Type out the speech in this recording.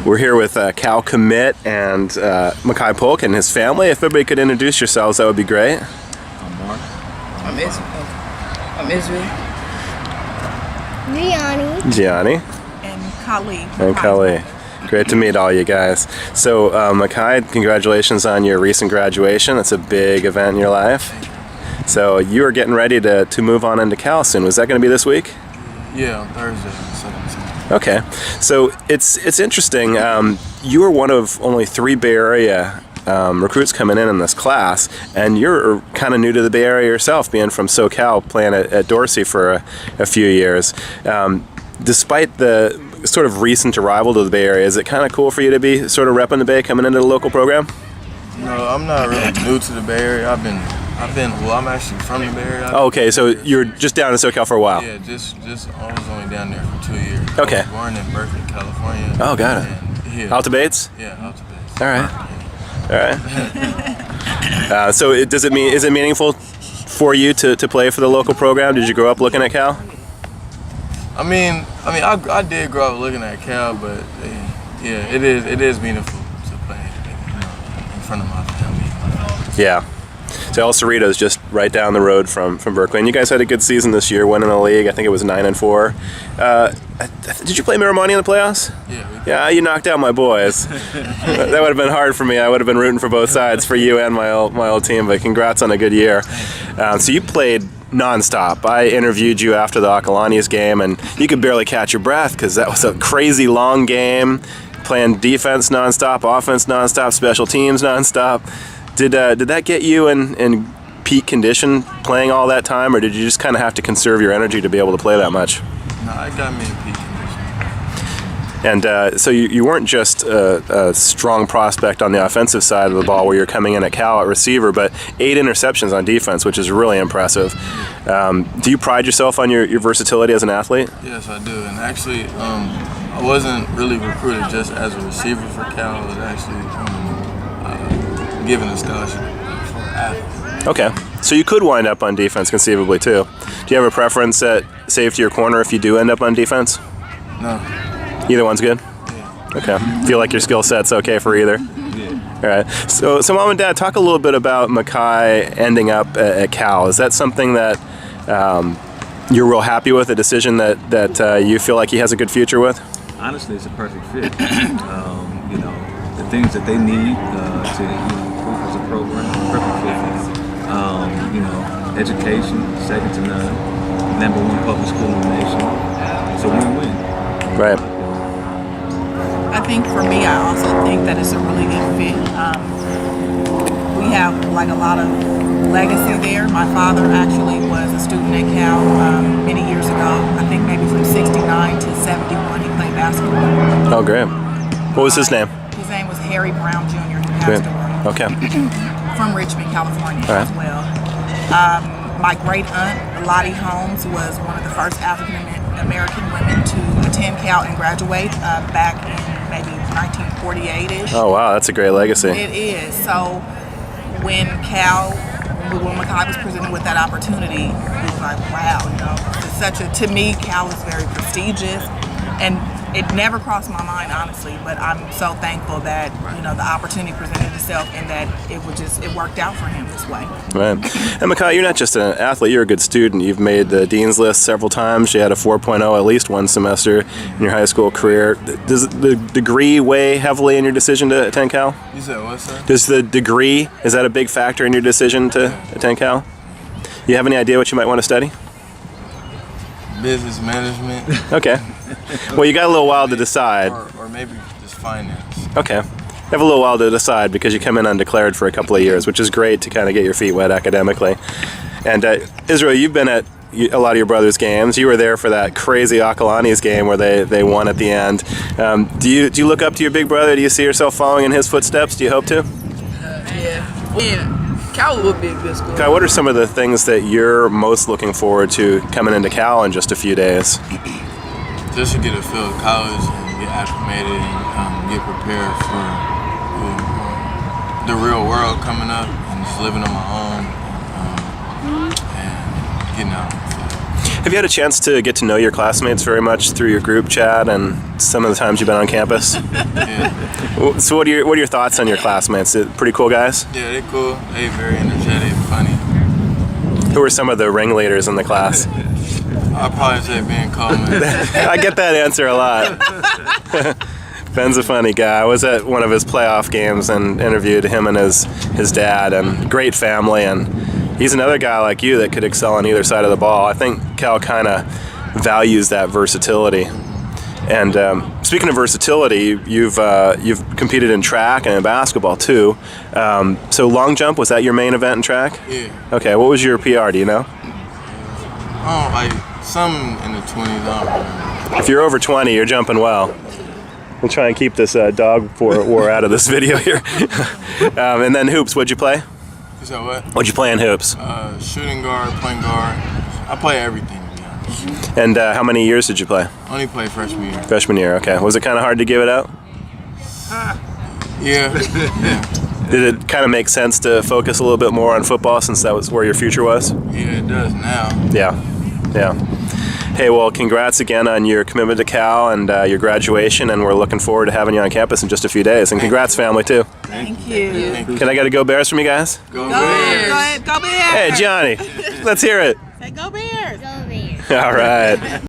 We're here with Cal commit and Makai Polk and his family. If everybody could introduce yourselves, that would be great. I'm Mark. I'm Israel. Gianni. And Kali. And Kali. Great to meet all you guys. So, Makai, congratulations on your recent graduation. That's a big event in your life. So, you are getting ready to move on into Cal soon. Was that going to be this week? Yeah, on Thursday. Okay, so it's interesting. You were one of only 3 Bay Area recruits coming in this class, and you're kind of new to the Bay Area yourself, being from SoCal, playing at Dorsey for a few years. Despite the sort of recent arrival to the Bay Area, is it kind of cool for you to be sort of repping the Bay coming into the local program? No, I'm not really new to the Bay Area. I'm actually from the Bay Area. Oh, okay, so you're just down in SoCal for a while? Yeah, I was only down there for 2 years. Okay. I was born in Berkeley, California. Oh, got it. Yeah. Alta Bates? Yeah, Alta Bates. All right. So is it meaningful for you to play for the local program? Did you grow up looking at Cal? I did grow up looking at Cal, but yeah, it is meaningful to play in front of my family. Yeah. So El Cerrito is just right down the road from Berkeley, and you guys had a good season this year, winning the league. I think it was 9-4. Did you play Miramani in the playoffs? Yeah. Yeah, you knocked out my boys. That would have been hard for me. I would have been rooting for both sides, for you and my old team. But congrats on a good year. So you played nonstop. I interviewed you after the Acalanes game, and you could barely catch your breath because that was a crazy long game. Playing defense nonstop, offense nonstop, special teams nonstop. Did that get you in peak condition playing all that time, or did you just kind of have to conserve your energy to be able to play that much? No, it got me in peak condition. And so you weren't just a strong prospect on the offensive side of the ball where you're coming in at Cal at receiver, but 8 interceptions on defense, which is really impressive. Do you pride yourself on your versatility as an athlete? Yes, I do. And actually, I wasn't really recruited just as a receiver for Cal. I was actually given a scholarship for athletes. Okay, so you could wind up on defense conceivably too. Do you have a preference at safety or corner if you do end up on defense? No. Either one's good? Yeah. Okay. Feel like your skill set's okay for either? Yeah. All right. So Mom and Dad, talk a little bit about Makai ending up at Cal. Is that something that you're real happy with, a decision that you feel like he has a good future with? Honestly, it's a perfect fit. The things that they need to improve as a program, perfect fit. Education, second to none, #1 public school in the nation. So win-win. Right. I think for me, I also think that it's a really good fit. We have like a lot of legacy there. My father actually was a student at Cal many years ago. I think maybe from 69 to 71 he played basketball. Oh, great. What was his name? His name was Harry Brown Jr. He passed away. Okay. From Richmond, California as well. My great aunt, Lottie Holmes, was one of the first African American women to attend Cal and graduate back in maybe 1948-ish. Oh, wow, that's a great legacy. It is. So when Makai was presented with that opportunity, it was like, wow, it's to me, Cal is very prestigious, and it never crossed my mind, honestly, but I'm so thankful that, the opportunity presented itself and that it worked out for him this way. Right. And Makai, you're not just an athlete, you're a good student. You've made the Dean's List several times. You had a 4.0 at least one semester in your high school career. Does the degree weigh heavily in your decision to attend Cal? You said what, sir? Does the degree, is that a big factor in your decision to attend Cal? You have any idea what you might want to study? Business management. Okay. Well, you got a little while to decide. Or maybe just finance. Okay. You have a little while to decide because you come in undeclared for a couple of years, which is great to kind of get your feet wet academically. And Israel, you've been at a lot of your brother's games. You were there for that crazy Acalanes game where they won at the end. Do you look up to your big brother? Do you see yourself following in his footsteps? Do you hope to? Yeah. Cal would be a good school. Kai, what are some of the things that you're most looking forward to coming into Cal in just a few days? Just to get a feel of college and get acclimated and get prepared for the real world coming up and just living on my own and getting out. Have you had a chance to get to know your classmates very much through your group chat and some of the times you've been on campus? Yeah. So what are your thoughts on your classmates? Pretty cool guys? Yeah, they're cool. They very energetic, funny. Who are some of the ringleaders in the class? I'll probably say Ben Coleman. I get that answer a lot. Ben's a funny guy. I was at one of his playoff games and interviewed him and his dad, and great family, and he's another guy like you that could excel on either side of the ball. I think Cal kind of values that versatility. And speaking of versatility, you've competed in track and in basketball too. So long jump, was that your main event in track? Yeah. Okay, what was your PR, do you know? Oh, like something in the 20s. I don't remember. If you're over 20, you're jumping well. We'll try and keep this dog war out of this video here. And then hoops, what'd you play? You said what? What'd you play in hoops? Shooting guard, point guard. I play everything, to be honest. And how many years did you play? Only play freshman year. Freshman year, okay. Was it kind of hard to give it out? Yeah. Did it kind of make sense to focus a little bit more on football since that was where your future was? Yeah, it does now. Yeah. Hey, well, congrats again on your commitment to Cal and your graduation, and we're looking forward to having you on campus in just a few days. And congrats, family, too. Thank you. Can I get a Go Bears from you guys? Go Go Bears. ahead, go Bears. Hey, Johnny, let's hear it. Say go Bears. All right.